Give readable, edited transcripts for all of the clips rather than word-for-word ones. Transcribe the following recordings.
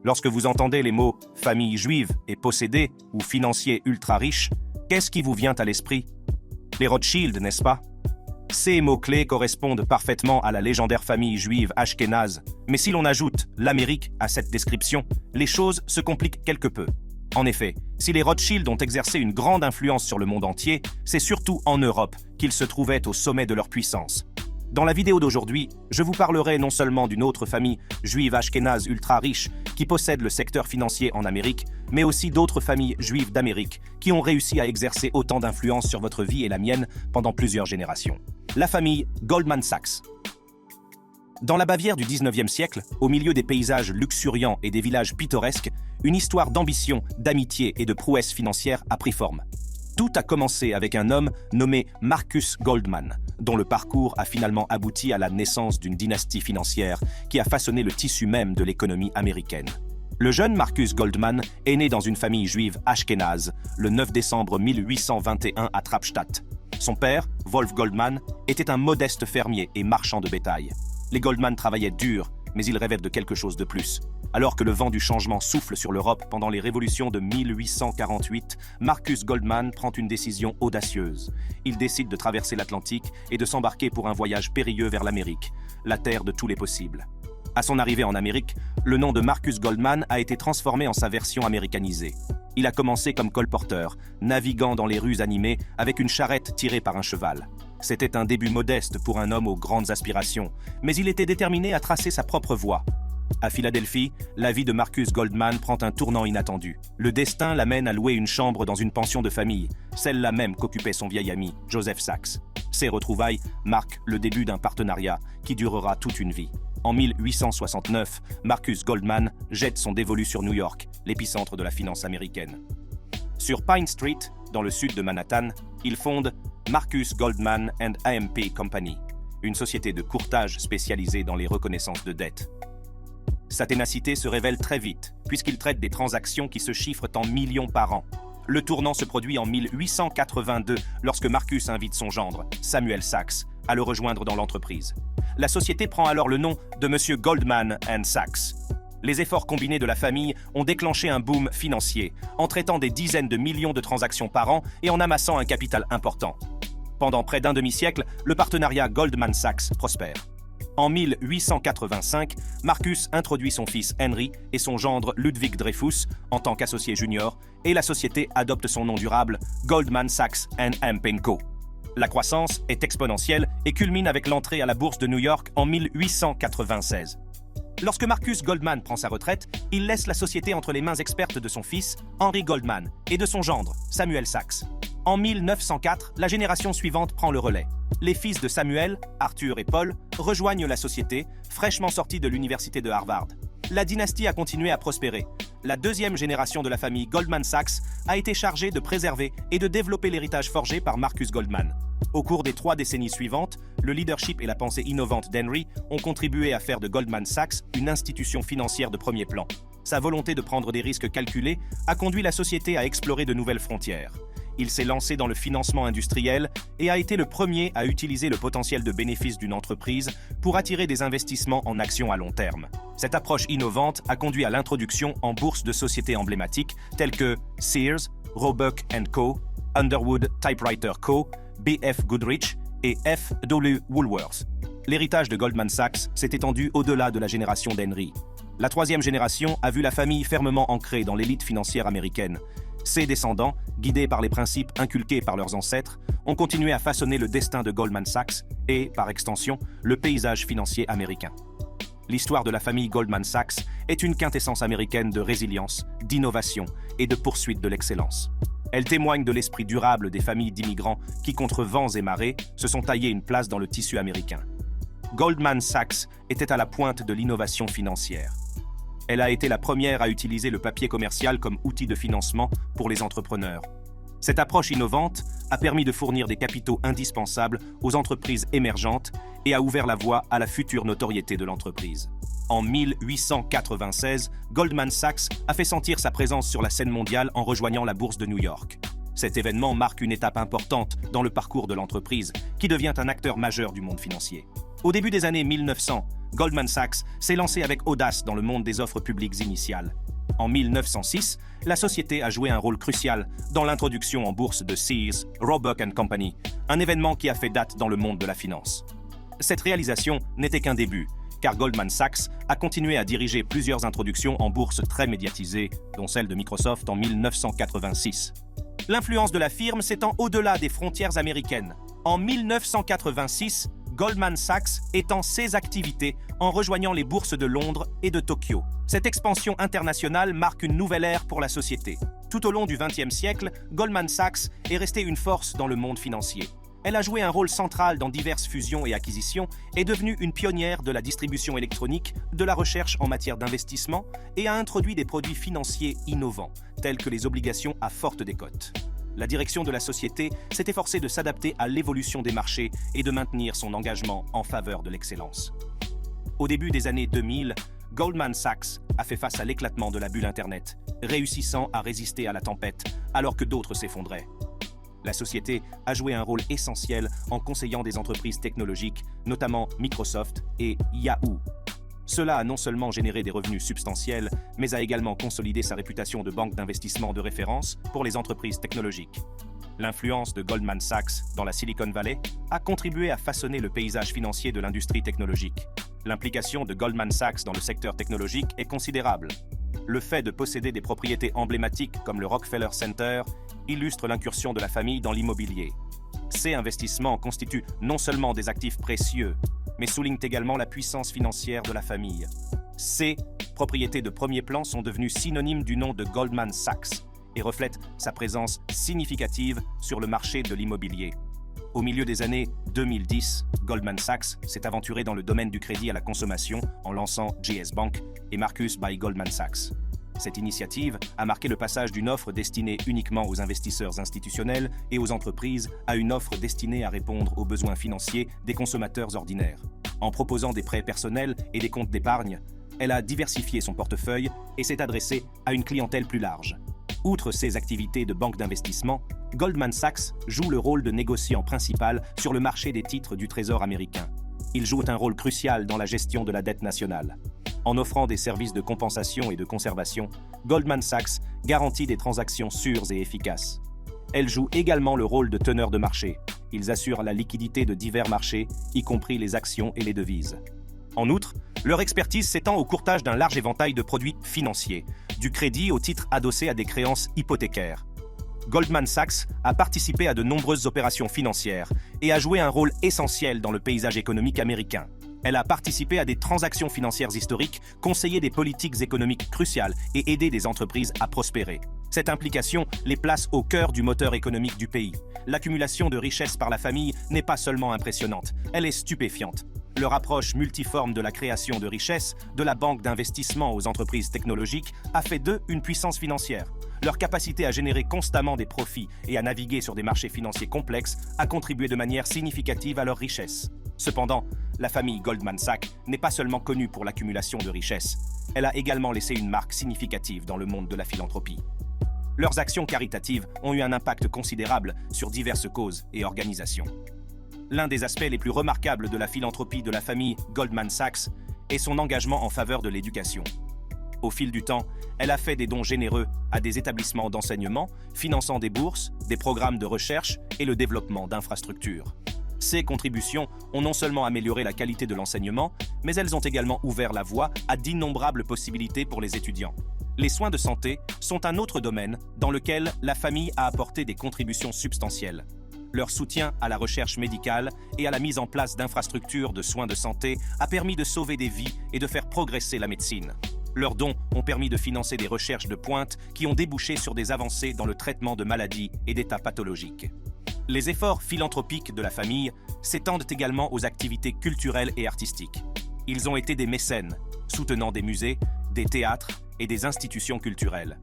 Lorsque vous entendez les mots « famille juive » et « possédé » ou « financier ultra riche », qu'est-ce qui vous vient à l'esprit? Les Rothschild, n'est-ce pas? Ces mots-clés correspondent parfaitement à la légendaire famille juive ashkénaze, mais si l'on ajoute l'Amérique à cette description, les choses se compliquent quelque peu. En effet, si les Rothschild ont exercé une grande influence sur le monde entier, c'est surtout en Europe qu'ils se trouvaient au sommet de leur puissance. Dans la vidéo d'aujourd'hui, je vous parlerai non seulement d'une autre famille juive ashkénaze ultra riche qui possède le secteur financier en Amérique, mais aussi d'autres familles juives d'Amérique qui ont réussi à exercer autant d'influence sur votre vie et la mienne pendant plusieurs générations. La famille Goldman Sachs. Dans la Bavière du 19e siècle, au milieu des paysages luxuriants et des villages pittoresques, une histoire d'ambition, d'amitié et de prouesse financière a pris forme. Tout a commencé avec un homme nommé Marcus Goldman, dont le parcours a finalement abouti à la naissance d'une dynastie financière qui a façonné le tissu même de l'économie américaine. Le jeune Marcus Goldman est né dans une famille juive ashkénaze le 9 décembre 1821 à Trappstadt. Son père, Wolf Goldman, était un modeste fermier et marchand de bétail. Les Goldman travaillaient dur, mais ils rêvaient de quelque chose de plus. Alors que le vent du changement souffle sur l'Europe pendant les révolutions de 1848, Marcus Goldman prend une décision audacieuse. Il décide de traverser l'Atlantique et de s'embarquer pour un voyage périlleux vers l'Amérique, la terre de tous les possibles. À son arrivée en Amérique, le nom de Marcus Goldman a été transformé en sa version américanisée. Il a commencé comme colporteur, naviguant dans les rues animées avec une charrette tirée par un cheval. C'était un début modeste pour un homme aux grandes aspirations, mais il était déterminé à tracer sa propre voie. À Philadelphie, la vie de Marcus Goldman prend un tournant inattendu. Le destin l'amène à louer une chambre dans une pension de famille, celle-là même qu'occupait son vieil ami, Joseph Sachs. Ces retrouvailles marquent le début d'un partenariat qui durera toute une vie. En 1869, Marcus Goldman jette son dévolu sur New York, l'épicentre de la finance américaine. Sur Pine Street, dans le sud de Manhattan, il fonde Marcus Goldman & AMP Company, une société de courtage spécialisée dans les reconnaissances de dettes. Sa ténacité se révèle très vite, puisqu'il traite des transactions qui se chiffrent en millions par an. Le tournant se produit en 1882, lorsque Marcus invite son gendre, Samuel Sachs, à le rejoindre dans l'entreprise. La société prend alors le nom de M. Goldman & Sachs. Les efforts combinés de la famille ont déclenché un boom financier, en traitant des dizaines de millions de transactions par an et en amassant un capital important. Pendant près d'un demi-siècle, le partenariat Goldman Sachs prospère. En 1885, Marcus introduit son fils Henry et son gendre Ludwig Dreyfus en tant qu'associé junior, et la société adopte son nom durable Goldman Sachs & AMP Co. La croissance est exponentielle et culmine avec l'entrée à la bourse de New York en 1896. Lorsque Marcus Goldman prend sa retraite, il laisse la société entre les mains expertes de son fils, Henry Goldman, et de son gendre, Samuel Sachs. En 1904, la génération suivante prend le relais. Les fils de Samuel, Arthur et Paul, rejoignent la société, fraîchement sortis de l'université de Harvard. La dynastie a continué à prospérer. La deuxième génération de la famille Goldman Sachs a été chargée de préserver et de développer l'héritage forgé par Marcus Goldman. Au cours des 3 décennies suivantes, le leadership et la pensée innovante d'Henry ont contribué à faire de Goldman Sachs une institution financière de premier plan. Sa volonté de prendre des risques calculés a conduit la société à explorer de nouvelles frontières. Il s'est lancé dans le financement industriel et a été le premier à utiliser le potentiel de bénéfice d'une entreprise pour attirer des investissements en actions à long terme. Cette approche innovante a conduit à l'introduction en bourse de sociétés emblématiques telles que Sears, Roebuck & Co., Underwood Typewriter Co., B.F. Goodrich et F.W. Woolworth. L'héritage de Goldman Sachs s'est étendu au-delà de la génération d'Henry. La 3e génération a vu la famille fermement ancrée dans l'élite financière américaine. Ses descendants, guidés par les principes inculqués par leurs ancêtres, ont continué à façonner le destin de Goldman Sachs et, par extension, le paysage financier américain. L'histoire de la famille Goldman Sachs est une quintessence américaine de résilience, d'innovation et de poursuite de l'excellence. Elle témoigne de l'esprit durable des familles d'immigrants qui, contre vents et marées, se sont taillés une place dans le tissu américain. Goldman Sachs était à la pointe de l'innovation financière. Elle a été la première à utiliser le papier commercial comme outil de financement pour les entrepreneurs. Cette approche innovante a permis de fournir des capitaux indispensables aux entreprises émergentes et a ouvert la voie à la future notoriété de l'entreprise. En 1896, Goldman Sachs a fait sentir sa présence sur la scène mondiale en rejoignant la bourse de New York. Cet événement marque une étape importante dans le parcours de l'entreprise, qui devient un acteur majeur du monde financier. Au début des années 1900, Goldman Sachs s'est lancé avec audace dans le monde des offres publiques initiales. En 1906, la société a joué un rôle crucial dans l'introduction en bourse de Sears, Roebuck & Company, un événement qui a fait date dans le monde de la finance. Cette réalisation n'était qu'un début, car Goldman Sachs a continué à diriger plusieurs introductions en bourse très médiatisées, dont celle de Microsoft en 1986. L'influence de la firme s'étend au-delà des frontières américaines. En 1986, Goldman Sachs étend ses activités en rejoignant les bourses de Londres et de Tokyo. Cette expansion internationale marque une nouvelle ère pour la société. Tout au long du XXe siècle, Goldman Sachs est restée une force dans le monde financier. Elle a joué un rôle central dans diverses fusions et acquisitions, est devenue une pionnière de la distribution électronique, de la recherche en matière d'investissement et a introduit des produits financiers innovants, tels que les obligations à forte décote. La direction de la société s'est efforcée de s'adapter à l'évolution des marchés et de maintenir son engagement en faveur de l'excellence. Au début des années 2000, Goldman Sachs a fait face à l'éclatement de la bulle Internet, réussissant à résister à la tempête alors que d'autres s'effondraient. La société a joué un rôle essentiel en conseillant des entreprises technologiques, notamment Microsoft et Yahoo. Cela a non seulement généré des revenus substantiels, mais a également consolidé sa réputation de banque d'investissement de référence pour les entreprises technologiques. L'influence de Goldman Sachs dans la Silicon Valley a contribué à façonner le paysage financier de l'industrie technologique. L'implication de Goldman Sachs dans le secteur technologique est considérable. Le fait de posséder des propriétés emblématiques comme le Rockefeller Center illustre l'incursion de la famille dans l'immobilier. Ces investissements constituent non seulement des actifs précieux, mais soulignent également la puissance financière de la famille. Ces propriétés de premier plan sont devenues synonymes du nom de Goldman Sachs et reflètent sa présence significative sur le marché de l'immobilier. Au milieu des années 2010, Goldman Sachs s'est aventuré dans le domaine du crédit à la consommation en lançant JS Bank et Marcus by Goldman Sachs. Cette initiative a marqué le passage d'une offre destinée uniquement aux investisseurs institutionnels et aux entreprises à une offre destinée à répondre aux besoins financiers des consommateurs ordinaires. En proposant des prêts personnels et des comptes d'épargne, elle a diversifié son portefeuille et s'est adressée à une clientèle plus large. Outre ses activités de banque d'investissement, Goldman Sachs joue le rôle de négociant principal sur le marché des titres du Trésor américain. Il joue un rôle crucial dans la gestion de la dette nationale. En offrant des services de compensation et de conservation, Goldman Sachs garantit des transactions sûres et efficaces. Elle joue également le rôle de teneur de marché. Ils assurent la liquidité de divers marchés, y compris les actions et les devises. En outre, leur expertise s'étend au courtage d'un large éventail de produits financiers, du crédit aux titres adossés à des créances hypothécaires. Goldman Sachs a participé à de nombreuses opérations financières et a joué un rôle essentiel dans le paysage économique américain. Elle a participé à des transactions financières historiques, conseillé des politiques économiques cruciales et aidé des entreprises à prospérer. Cette implication les place au cœur du moteur économique du pays. L'accumulation de richesses par la famille n'est pas seulement impressionnante, elle est stupéfiante. Leur approche multiforme de la création de richesses, de la banque d'investissement aux entreprises technologiques, a fait d'eux une puissance financière. Leur capacité à générer constamment des profits et à naviguer sur des marchés financiers complexes a contribué de manière significative à leur richesse. Cependant, la famille Goldman Sachs n'est pas seulement connue pour l'accumulation de richesses, elle a également laissé une marque significative dans le monde de la philanthropie. Leurs actions caritatives ont eu un impact considérable sur diverses causes et organisations. L'un des aspects les plus remarquables de la philanthropie de la famille Goldman Sachs est son engagement en faveur de l'éducation. Au fil du temps, elle a fait des dons généreux à des établissements d'enseignement, finançant des bourses, des programmes de recherche et le développement d'infrastructures. Ces contributions ont non seulement amélioré la qualité de l'enseignement, mais elles ont également ouvert la voie à d'innombrables possibilités pour les étudiants. Les soins de santé sont un autre domaine dans lequel la famille a apporté des contributions substantielles. Leur soutien à la recherche médicale et à la mise en place d'infrastructures de soins de santé a permis de sauver des vies et de faire progresser la médecine. Leurs dons ont permis de financer des recherches de pointe qui ont débouché sur des avancées dans le traitement de maladies et d'états pathologiques. Les efforts philanthropiques de la famille s'étendent également aux activités culturelles et artistiques. Ils ont été des mécènes, soutenant des musées, des théâtres et des institutions culturelles.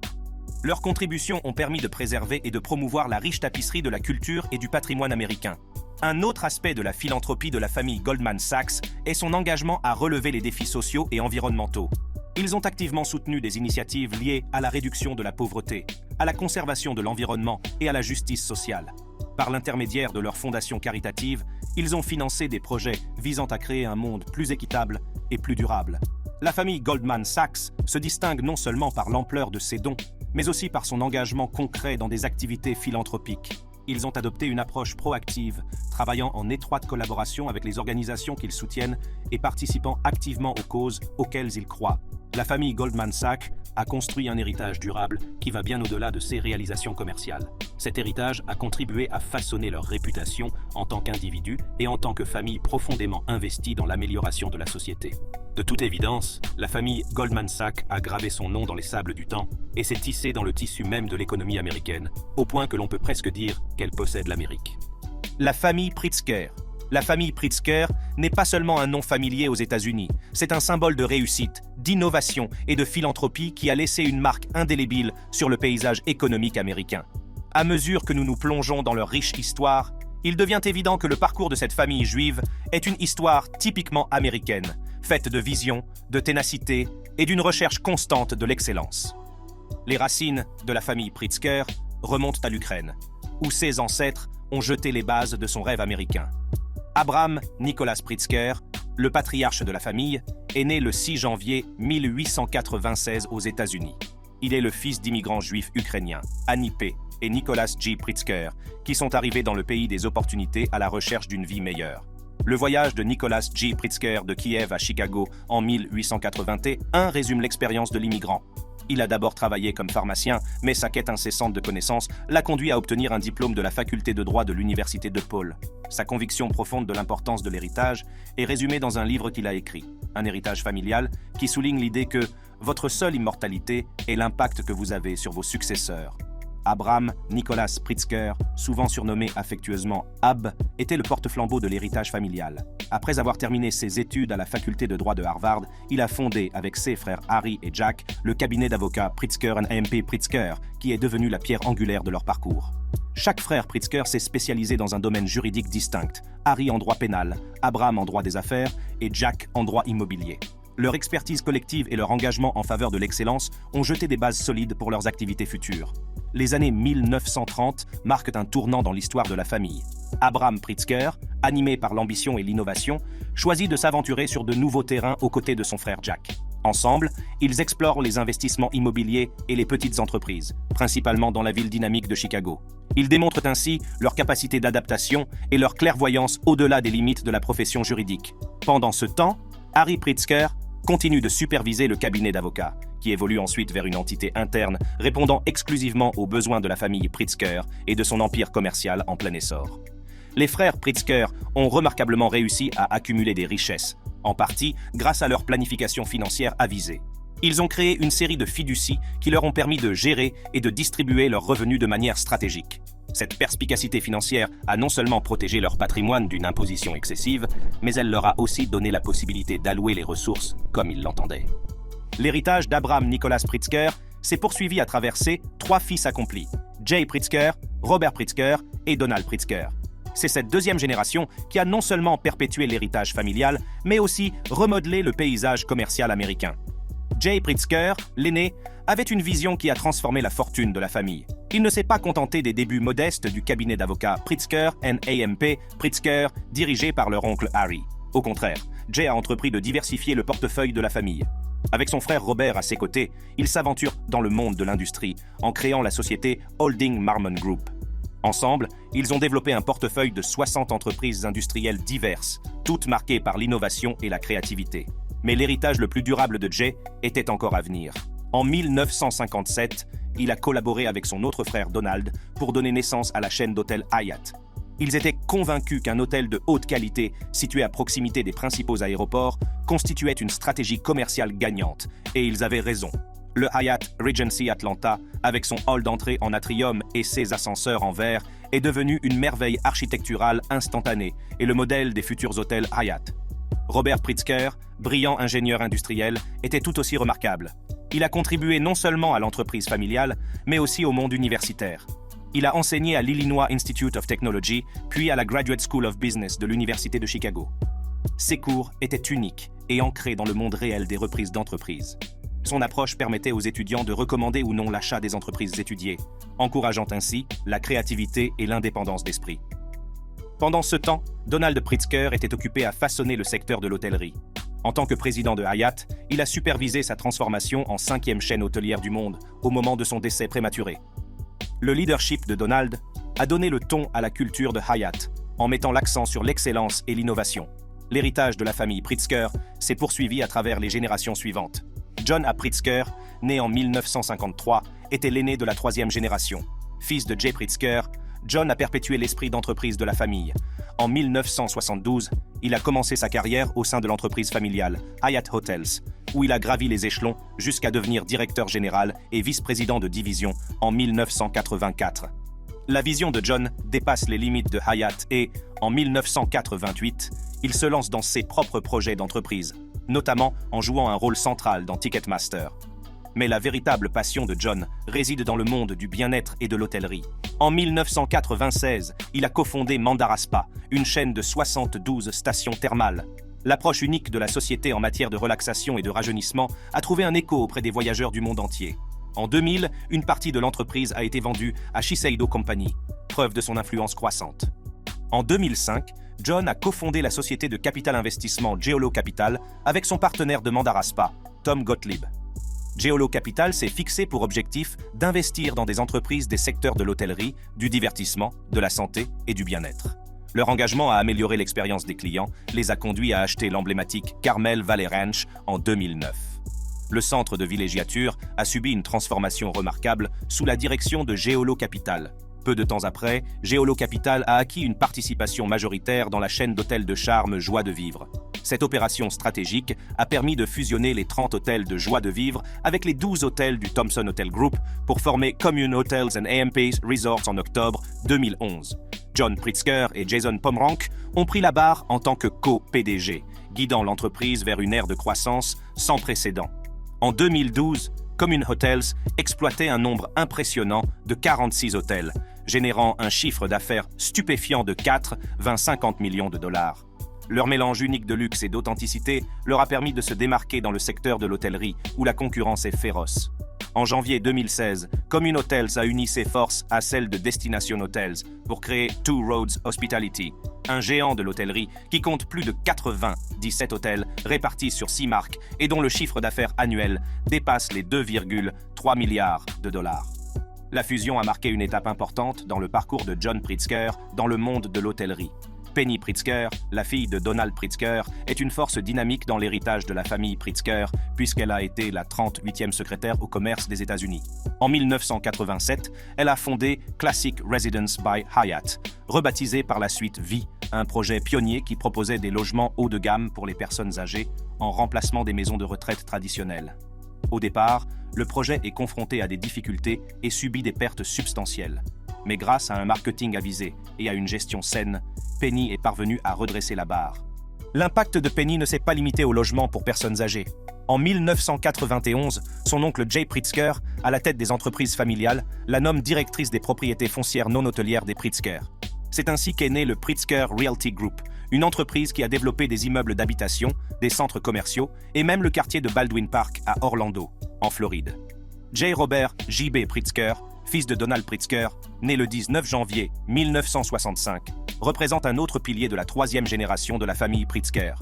Leurs contributions ont permis de préserver et de promouvoir la riche tapisserie de la culture et du patrimoine américain. Un autre aspect de la philanthropie de la famille Goldman Sachs est son engagement à relever les défis sociaux et environnementaux. Ils ont activement soutenu des initiatives liées à la réduction de la pauvreté, à la conservation de l'environnement et à la justice sociale. Par l'intermédiaire de leur fondation caritative, ils ont financé des projets visant à créer un monde plus équitable et plus durable. La famille Goldman Sachs se distingue non seulement par l'ampleur de ses dons, mais aussi par son engagement concret dans des activités philanthropiques. Ils ont adopté une approche proactive, travaillant en étroite collaboration avec les organisations qu'ils soutiennent et participant activement aux causes auxquelles ils croient. La famille Goldman Sachs a construit un héritage durable qui va bien au-delà de ses réalisations commerciales. Cet héritage a contribué à façonner leur réputation en tant qu'individus et en tant que famille profondément investie dans l'amélioration de la société. De toute évidence, la famille Goldman Sachs a gravé son nom dans les sables du temps et s'est tissée dans le tissu même de l'économie américaine, au point que l'on peut presque dire qu'elle possède l'Amérique. La famille Pritzker. La famille Pritzker n'est pas seulement un nom familier aux États-Unis, c'est un symbole de réussite, d'innovation et de philanthropie qui a laissé une marque indélébile sur le paysage économique américain. À mesure que nous nous plongeons dans leur riche histoire, il devient évident que le parcours de cette famille juive est une histoire typiquement américaine, faite de vision, de ténacité et d'une recherche constante de l'excellence. Les racines de la famille Pritzker remontent à l'Ukraine, où ses ancêtres ont jeté les bases de son rêve américain. Abraham Nicholas Pritzker, le patriarche de la famille, est né le 6 janvier 1896 aux États-Unis. Il est le fils d'immigrants juifs ukrainiens, Annie P. et Nicholas G. Pritzker, qui sont arrivés dans le pays des opportunités à la recherche d'une vie meilleure. Le voyage de Nicholas G. Pritzker de Kiev à Chicago en 1881 résume l'expérience de l'immigrant. Il a d'abord travaillé comme pharmacien, mais sa quête incessante de connaissances l'a conduit à obtenir un diplôme de la faculté de droit de l'université de Paul. Sa conviction profonde de l'importance de l'héritage est résumée dans un livre qu'il a écrit, Un héritage familial, qui souligne l'idée que votre seule immortalité est l'impact que vous avez sur vos successeurs. Abraham Nicholas Pritzker, souvent surnommé affectueusement Ab, était le porte-flambeau de l'héritage familial. Après avoir terminé ses études à la faculté de droit de Harvard, il a fondé, avec ses frères Harry et Jack, le cabinet d'avocats Pritzker & M.P. Pritzker, qui est devenu la pierre angulaire de leur parcours. Chaque frère Pritzker s'est spécialisé dans un domaine juridique distinct, Harry en droit pénal, Abraham en droit des affaires et Jack en droit immobilier. Leur expertise collective et leur engagement en faveur de l'excellence ont jeté des bases solides pour leurs activités futures. Les années 1930 marquent un tournant dans l'histoire de la famille. Abraham Pritzker, animé par l'ambition et l'innovation, choisit de s'aventurer sur de nouveaux terrains aux côtés de son frère Jack. Ensemble, ils explorent les investissements immobiliers et les petites entreprises, principalement dans la ville dynamique de Chicago. Ils démontrent ainsi leur capacité d'adaptation et leur clairvoyance au-delà des limites de la profession juridique. Pendant ce temps, Harry Pritzker continue de superviser le cabinet d'avocats, qui évolue ensuite vers une entité interne répondant exclusivement aux besoins de la famille Pritzker et de son empire commercial en plein essor. Les frères Pritzker ont remarquablement réussi à accumuler des richesses, en partie grâce à leur planification financière avisée. Ils ont créé une série de fiducies qui leur ont permis de gérer et de distribuer leurs revenus de manière stratégique. Cette perspicacité financière a non seulement protégé leur patrimoine d'une imposition excessive, mais elle leur a aussi donné la possibilité d'allouer les ressources comme ils l'entendaient. L'héritage d'Abraham Nicholas Pritzker s'est poursuivi à travers ses 3 fils accomplis, Jay Pritzker, Robert Pritzker et Donald Pritzker. C'est cette deuxième génération qui a non seulement perpétué l'héritage familial, mais aussi remodelé le paysage commercial américain. Jay Pritzker, l'aîné, avait une vision qui a transformé la fortune de la famille. Il ne s'est pas contenté des débuts modestes du cabinet d'avocats Pritzker & M.P. Pritzker, dirigé par leur oncle Harry. Au contraire, Jay a entrepris de diversifier le portefeuille de la famille. Avec son frère Robert à ses côtés, il s'aventure dans le monde de l'industrie en créant la société Holding Marmon Group. Ensemble, ils ont développé un portefeuille de 60 entreprises industrielles diverses, toutes marquées par l'innovation et la créativité. Mais l'héritage le plus durable de Jay était encore à venir. En 1957, il a collaboré avec son autre frère Donald pour donner naissance à la chaîne d'hôtels Hyatt. Ils étaient convaincus qu'un hôtel de haute qualité, situé à proximité des principaux aéroports, constituait une stratégie commerciale gagnante, et ils avaient raison. Le Hyatt Regency Atlanta, avec son hall d'entrée en atrium et ses ascenseurs en verre, est devenu une merveille architecturale instantanée et le modèle des futurs hôtels Hyatt. Robert Pritzker, brillant ingénieur industriel, était tout aussi remarquable. Il a contribué non seulement à l'entreprise familiale, mais aussi au monde universitaire. Il a enseigné à l'Illinois Institute of Technology, puis à la Graduate School of Business de l'Université de Chicago. Ses cours étaient uniques et ancrés dans le monde réel des reprises d'entreprise. Son approche permettait aux étudiants de recommander ou non l'achat des entreprises étudiées, encourageant ainsi la créativité et l'indépendance d'esprit. Pendant ce temps, Donald Pritzker était occupé à façonner le secteur de l'hôtellerie. En tant que président de Hyatt, il a supervisé sa transformation en 5e chaîne hôtelière du monde au moment de son décès prématuré. Le leadership de Donald a donné le ton à la culture de Hyatt, en mettant l'accent sur l'excellence et l'innovation. L'héritage de la famille Pritzker s'est poursuivi à travers les générations suivantes. John A. Pritzker, né en 1953, était l'aîné de la 3e génération. Fils de Jay Pritzker, John a perpétué l'esprit d'entreprise de la famille. En 1972, il a commencé sa carrière au sein de l'entreprise familiale Hyatt Hotels, où il a gravi les échelons jusqu'à devenir directeur général et vice-président de division en 1984. La vision de John dépasse les limites de Hyatt et, en 1988, il se lance dans ses propres projets d'entreprise, notamment en jouant un rôle central dans Ticketmaster. Mais la véritable passion de John réside dans le monde du bien-être et de l'hôtellerie. En 1996, il a cofondé Mandara Spa, une chaîne de 72 stations thermales. L'approche unique de la société en matière de relaxation et de rajeunissement a trouvé un écho auprès des voyageurs du monde entier. En 2000, une partie de l'entreprise a été vendue à Shiseido Company, preuve de son influence croissante. En 2005, John a cofondé la société de capital investissement Geolo Capital avec son partenaire de Mandara Spa, Tom Gottlieb. Geolo Capital s'est fixé pour objectif d'investir dans des entreprises des secteurs de l'hôtellerie, du divertissement, de la santé et du bien-être. Leur engagement à améliorer l'expérience des clients les a conduits à acheter l'emblématique Carmel Valley Ranch en 2009. Le centre de villégiature a subi une transformation remarquable sous la direction de Geolo Capital. Peu de temps après, Geolo Capital a acquis une participation majoritaire dans la chaîne d'hôtels de charme Joie de Vivre. Cette opération stratégique a permis de fusionner les 30 hôtels de Joie de Vivre avec les 12 hôtels du Thomson Hotel Group pour former Commune Hotels and AMP Resorts en octobre 2011. John Pritzker et Jason Pomeranc ont pris la barre en tant que co-PDG, guidant l'entreprise vers une ère de croissance sans précédent. En 2012, Commune Hotels exploitait un nombre impressionnant de 46 hôtels, générant un chiffre d'affaires stupéfiant de 50 millions de dollars. Leur mélange unique de luxe et d'authenticité leur a permis de se démarquer dans le secteur de l'hôtellerie, où la concurrence est féroce. En janvier 2016, Commune Hotels a uni ses forces à celles de Destination Hotels pour créer Two Roads Hospitality, un géant de l'hôtellerie qui compte plus de 97 hôtels répartis sur 6 marques et dont le chiffre d'affaires annuel dépasse les 2,3 milliards de dollars. La fusion a marqué une étape importante dans le parcours de John Pritzker dans le monde de l'hôtellerie. Penny Pritzker, la fille de Donald Pritzker, est une force dynamique dans l'héritage de la famille Pritzker, puisqu'elle a été la 38e secrétaire au commerce des États-Unis. En 1987, elle a fondé Classic Residence by Hyatt, rebaptisé par la suite Vie, un projet pionnier qui proposait des logements haut de gamme pour les personnes âgées, en remplacement des maisons de retraite traditionnelles. Au départ, le projet est confronté à des difficultés et subit des pertes substantielles. Mais grâce à un marketing avisé et à une gestion saine, Penny est parvenue à redresser la barre. L'impact de Penny ne s'est pas limité au logement pour personnes âgées. En 1991, son oncle Jay Pritzker, à la tête des entreprises familiales, la nomme directrice des propriétés foncières non hôtelières des Pritzker. C'est ainsi qu'est né le Pritzker Realty Group, une entreprise qui a développé des immeubles d'habitation, des centres commerciaux et même le quartier de Baldwin Park à Orlando, en Floride. J. Robert J.B. Pritzker, fils de Donald Pritzker, né le 19 janvier 1965, représente un autre pilier de la 3e génération de la famille Pritzker.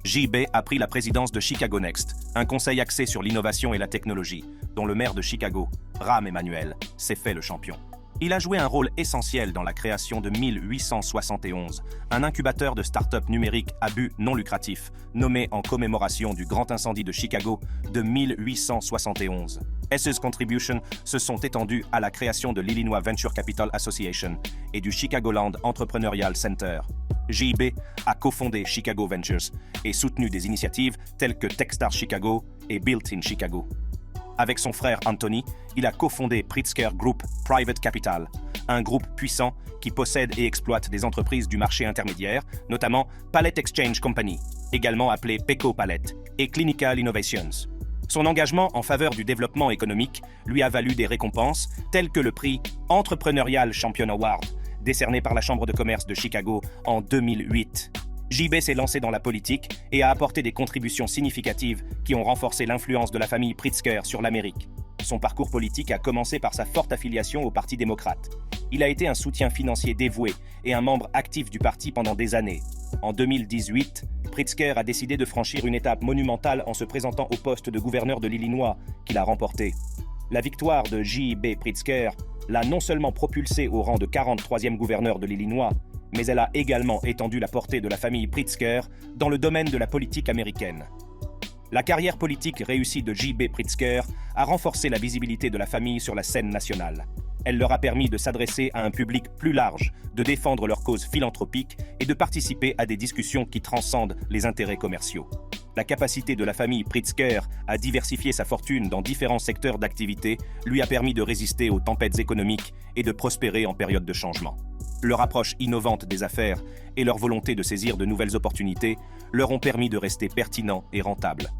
J.B. a pris la présidence de Chicago Next, un conseil axé sur l'innovation et la technologie, dont le maire de Chicago, Rahm Emanuel, s'est fait le champion. Il a joué un rôle essentiel dans la création de 1871, un incubateur de start-up numérique à but non lucratif, nommé en commémoration du grand incendie de Chicago de 1871. Ses contributions se sont étendues à la création de l'Illinois Venture Capital Association et du Chicagoland Entrepreneurial Center. JB a cofondé Chicago Ventures et soutenu des initiatives telles que Techstars Chicago et Built in Chicago. Avec son frère Anthony, il a cofondé Pritzker Group Private Capital, un groupe puissant qui possède et exploite des entreprises du marché intermédiaire, notamment Palette Exchange Company, également appelée Peco Palette, et Clinical Innovations. Son engagement en faveur du développement économique lui a valu des récompenses telles que le prix Entrepreneurial Champion Award, décerné par la Chambre de commerce de Chicago en 2008. JB s'est lancé dans la politique et a apporté des contributions significatives qui ont renforcé l'influence de la famille Pritzker sur l'Amérique. Son parcours politique a commencé par sa forte affiliation au Parti démocrate. Il a été un soutien financier dévoué et un membre actif du parti pendant des années. En 2018, Pritzker a décidé de franchir une étape monumentale en se présentant au poste de gouverneur de l'Illinois, qu'il a remporté. La victoire de J.B. Pritzker l'a non seulement propulsé au rang de 43e gouverneur de l'Illinois, mais elle a également étendu la portée de la famille Pritzker dans le domaine de la politique américaine. La carrière politique réussie de J.B. Pritzker a renforcé la visibilité de la famille sur la scène nationale. Elle leur a permis de s'adresser à un public plus large, de défendre leurs causes philanthropiques et de participer à des discussions qui transcendent les intérêts commerciaux. La capacité de la famille Pritzker à diversifier sa fortune dans différents secteurs d'activité lui a permis de résister aux tempêtes économiques et de prospérer en période de changement. Leur approche innovante des affaires et leur volonté de saisir de nouvelles opportunités leur ont permis de rester pertinents et rentables.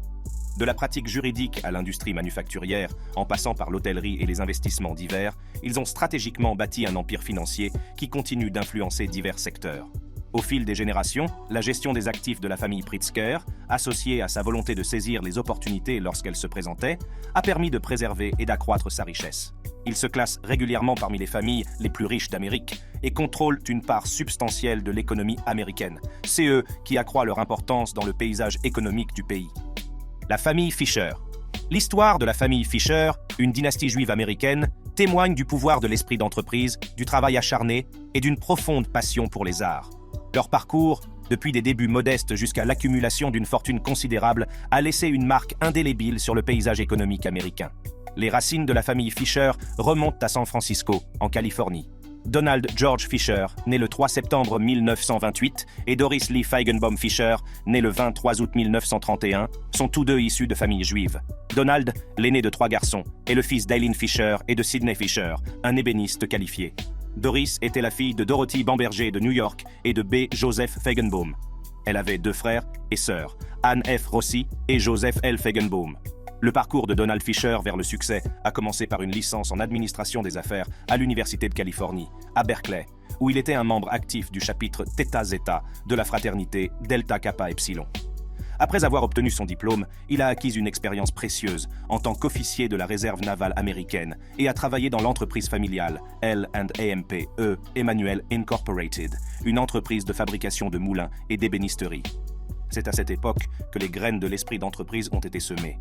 De la pratique juridique à l'industrie manufacturière, en passant par l'hôtellerie et les investissements divers, ils ont stratégiquement bâti un empire financier qui continue d'influencer divers secteurs. Au fil des générations, la gestion des actifs de la famille Pritzker, associée à sa volonté de saisir les opportunités lorsqu'elles se présentaient, a permis de préserver et d'accroître sa richesse. Ils se classent régulièrement parmi les familles les plus riches d'Amérique et contrôlent une part substantielle de l'économie américaine. C'est eux qui accroît leur importance dans le paysage économique du pays. La famille Fisher. L'histoire de la famille Fisher, une dynastie juive américaine, témoigne du pouvoir de l'esprit d'entreprise, du travail acharné et d'une profonde passion pour les arts. Leur parcours, depuis des débuts modestes jusqu'à l'accumulation d'une fortune considérable, a laissé une marque indélébile sur le paysage économique américain. Les racines de la famille Fisher remontent à San Francisco, en Californie. Donald George Fisher, né le 3 septembre 1928, et Doris Lee Feigenbaum Fisher, né le 23 août 1931, sont tous deux issus de familles juives. Donald, l'aîné de 3 garçons, est le fils d'Eileen Fisher et de Sidney Fisher, un ébéniste qualifié. Doris était la fille de Dorothy Bamberger de New York et de B. Joseph Feigenbaum. Elle avait 2 frères et sœurs, Anne F. Rossi et Joseph L. Feigenbaum. Le parcours de Donald Fisher vers le succès a commencé par une licence en administration des affaires à l'Université de Californie, à Berkeley, où il était un membre actif du chapitre Theta Zeta de la fraternité Delta Kappa Epsilon. Après avoir obtenu son diplôme, il a acquis une expérience précieuse en tant qu'officier de la réserve navale américaine et a travaillé dans l'entreprise familiale L&AMP, Emmanuel Incorporated, une entreprise de fabrication de moulins et d'ébénisterie. C'est à cette époque que les graines de l'esprit d'entreprise ont été semées.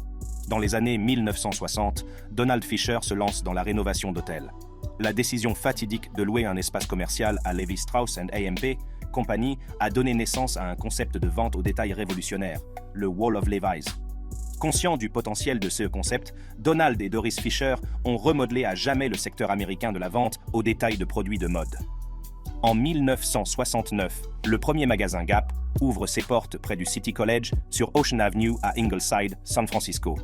Dans les années 1960, Donald Fisher se lance dans la rénovation d'hôtels. La décision fatidique de louer un espace commercial à Levi Strauss & AMP Company a donné naissance à un concept de vente au détail révolutionnaire, le Wall of Levi's. Conscients du potentiel de ce concept, Donald et Doris Fisher ont remodelé à jamais le secteur américain de la vente au détail de produits de mode. En 1969, le premier magasin Gap ouvre ses portes près du City College sur Ocean Avenue à Ingleside, San Francisco.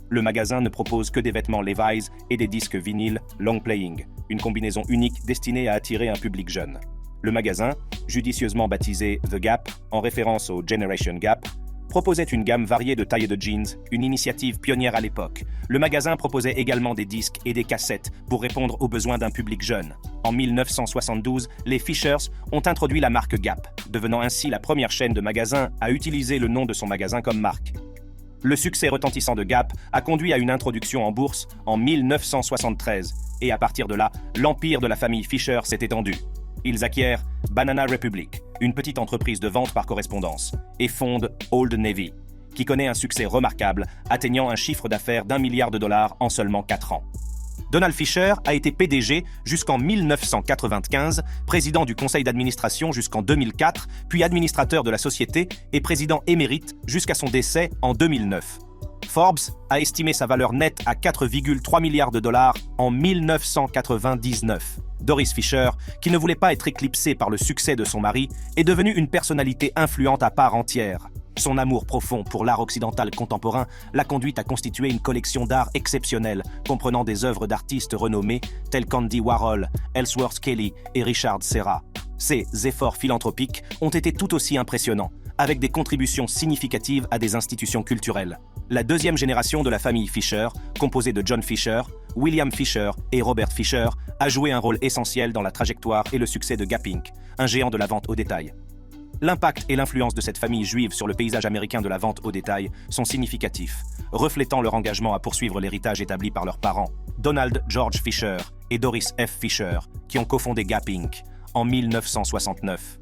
Le magasin ne propose que des vêtements Levi's et des disques vinyles long playing, une combinaison unique destinée à attirer un public jeune. Le magasin, judicieusement baptisé The Gap, en référence au Generation Gap, proposait une gamme variée de tailles de jeans, une initiative pionnière à l'époque. Le magasin proposait également des disques et des cassettes pour répondre aux besoins d'un public jeune. En 1972, les Fishers ont introduit la marque Gap, devenant ainsi la première chaîne de magasins à utiliser le nom de son magasin comme marque. Le succès retentissant de Gap a conduit à une introduction en bourse en 1973, et à partir de là, l'empire de la famille Fisher s'est étendu. Ils acquièrent Banana Republic, une petite entreprise de vente par correspondance, et fondent Old Navy, qui connaît un succès remarquable, atteignant un chiffre d'affaires d'$1 milliard en seulement 4 ans. Donald Fisher a été PDG jusqu'en 1995, président du conseil d'administration jusqu'en 2004, puis administrateur de la société et président émérite jusqu'à son décès en 2009. Forbes a estimé sa valeur nette à $4,3 milliards en 1999. Doris Fisher, qui ne voulait pas être éclipsée par le succès de son mari, est devenue une personnalité influente à part entière. Son amour profond pour l'art occidental contemporain l'a conduite à constituer une collection d'art exceptionnelle, comprenant des œuvres d'artistes renommés tels qu'Andy Warhol, Ellsworth Kelly et Richard Serra. Ses efforts philanthropiques ont été tout aussi impressionnants, avec des contributions significatives à des institutions culturelles. La deuxième génération de la famille Fisher, composée de John Fisher, William Fisher et Robert Fisher, a joué un rôle essentiel dans la trajectoire et le succès de Gap Inc., un géant de la vente au détail. L'impact et l'influence de cette famille juive sur le paysage américain de la vente au détail sont significatifs, reflétant leur engagement à poursuivre l'héritage établi par leurs parents, Donald George Fisher et Doris F. Fisher, qui ont cofondé Gap Inc. en 1969.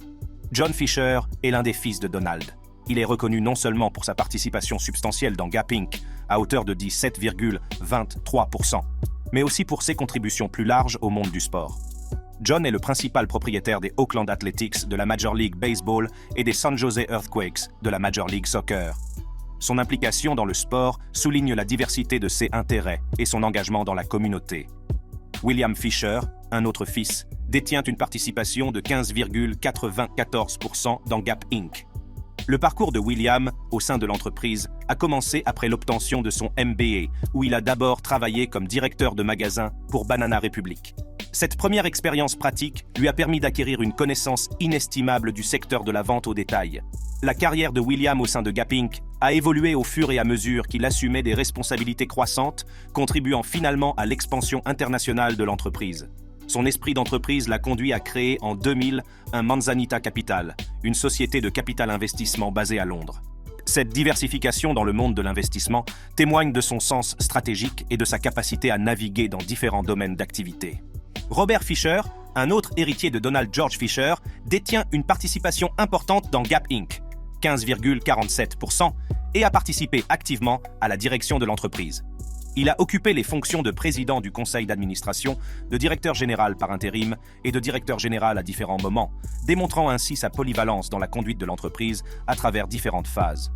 John Fisher est l'un des fils de Donald. Il est reconnu non seulement pour sa participation substantielle dans Gap Inc., à hauteur de 17,23%, mais aussi pour ses contributions plus larges au monde du sport. John est le principal propriétaire des Oakland Athletics de la Major League Baseball et des San Jose Earthquakes de la Major League Soccer. Son implication dans le sport souligne la diversité de ses intérêts et son engagement dans la communauté. William Fisher, un autre fils, détient une participation de 15,94% dans Gap Inc. Le parcours de William au sein de l'entreprise a commencé après l'obtention de son MBA, où il a d'abord travaillé comme directeur de magasin pour Banana Republic. Cette première expérience pratique lui a permis d'acquérir une connaissance inestimable du secteur de la vente au détail. La carrière de William au sein de Gap Inc. a évolué au fur et à mesure qu'il assumait des responsabilités croissantes, contribuant finalement à l'expansion internationale de l'entreprise. Son esprit d'entreprise l'a conduit à créer en 2000 un Manzanita Capital, une société de capital investissement basée à Londres. Cette diversification dans le monde de l'investissement témoigne de son sens stratégique et de sa capacité à naviguer dans différents domaines d'activité. Robert Fisher, un autre héritier de Donald George Fisher, détient une participation importante dans Gap Inc., 15,47%, et a participé activement à la direction de l'entreprise. Il a occupé les fonctions de président du conseil d'administration, de directeur général par intérim et de directeur général à différents moments, démontrant ainsi sa polyvalence dans la conduite de l'entreprise à travers différentes phases.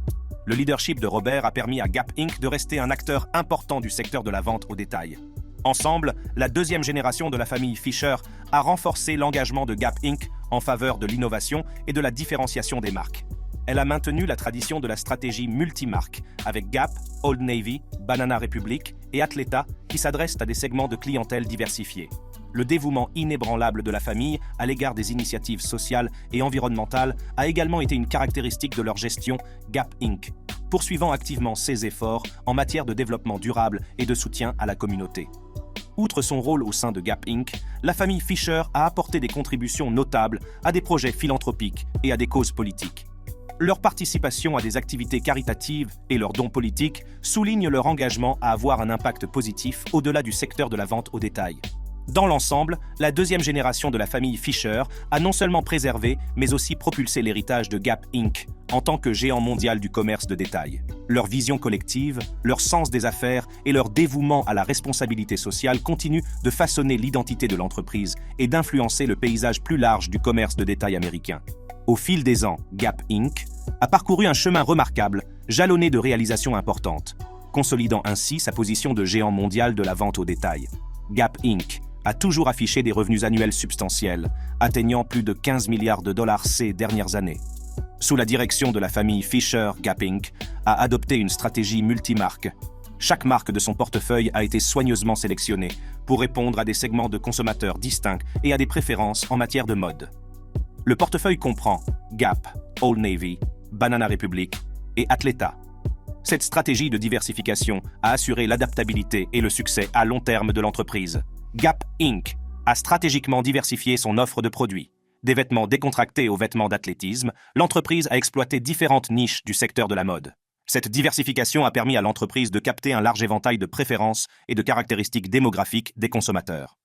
Le leadership de Robert a permis à Gap Inc. de rester un acteur important du secteur de la vente au détail. Ensemble, la deuxième génération de la famille Fisher a renforcé l'engagement de Gap Inc. en faveur de l'innovation et de la différenciation des marques. Elle a maintenu la tradition de la stratégie multimarque, avec Gap, Old Navy, Banana Republic et Athleta qui s'adressent à des segments de clientèle diversifiés. Le dévouement inébranlable de la famille à l'égard des initiatives sociales et environnementales a également été une caractéristique de leur gestion Gap Inc., poursuivant activement ses efforts en matière de développement durable et de soutien à la communauté. Outre son rôle au sein de Gap Inc., la famille Fisher a apporté des contributions notables à des projets philanthropiques et à des causes politiques. Leur participation à des activités caritatives et leurs dons politiques soulignent leur engagement à avoir un impact positif au-delà du secteur de la vente au détail. Dans l'ensemble, la deuxième génération de la famille Fisher a non seulement préservé, mais aussi propulsé l'héritage de Gap Inc. en tant que géant mondial du commerce de détail. Leur vision collective, leur sens des affaires et leur dévouement à la responsabilité sociale continuent de façonner l'identité de l'entreprise et d'influencer le paysage plus large du commerce de détail américain. Au fil des ans, Gap Inc. a parcouru un chemin remarquable, jalonné de réalisations importantes, consolidant ainsi sa position de géant mondial de la vente au détail. Gap Inc. a toujours affiché des revenus annuels substantiels, atteignant plus de 15 milliards de dollars ces dernières années. Sous la direction de la famille Fisher, Gap Inc. a adopté une stratégie multimarque. Chaque marque de son portefeuille a été soigneusement sélectionnée pour répondre à des segments de consommateurs distincts et à des préférences en matière de mode. Le portefeuille comprend Gap, Old Navy, Banana Republic et Athleta. Cette stratégie de diversification a assuré l'adaptabilité et le succès à long terme de l'entreprise. Gap Inc. a stratégiquement diversifié son offre de produits. Des vêtements décontractés aux vêtements d'athlétisme, l'entreprise a exploité différentes niches du secteur de la mode. Cette diversification a permis à l'entreprise de capter un large éventail de préférences et de caractéristiques démographiques des consommateurs.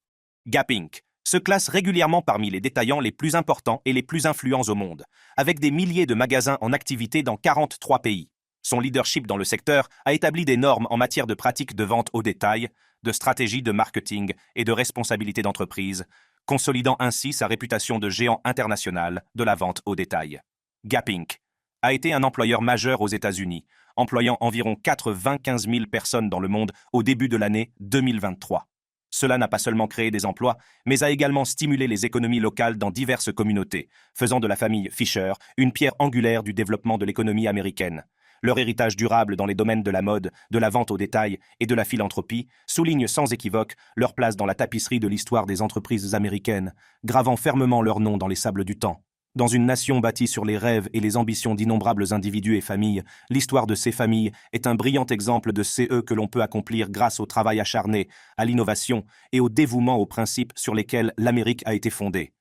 Gap Inc. se classe régulièrement parmi les détaillants les plus importants et les plus influents au monde, avec des milliers de magasins en activité dans 43 pays. Son leadership dans le secteur a établi des normes en matière de pratiques de vente au détail, de stratégie de marketing et de responsabilité d'entreprise, consolidant ainsi sa réputation de géant international de la vente au détail. Gap Inc. a été un employeur majeur aux États-Unis, employant environ 95 000 personnes dans le monde au début de l'année 2023. Cela n'a pas seulement créé des emplois, mais a également stimulé les économies locales dans diverses communautés, faisant de la famille Fisher une pierre angulaire du développement de l'économie américaine. Leur héritage durable dans les domaines de la mode, de la vente au détail et de la philanthropie souligne sans équivoque leur place dans la tapisserie de l'histoire des entreprises américaines, gravant fermement leur nom dans les sables du temps. Dans une nation bâtie sur les rêves et les ambitions d'innombrables individus et familles, l'histoire de ces familles est un brillant exemple de ce que l'on peut accomplir grâce au travail acharné, à l'innovation et au dévouement aux principes sur lesquels l'Amérique a été fondée.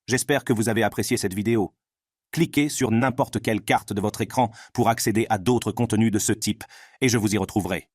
J'espère que vous avez apprécié cette vidéo. cliquez sur n'importe quelle carte de votre écran pour accéder à d'autres contenus de ce type, et je vous y retrouverai.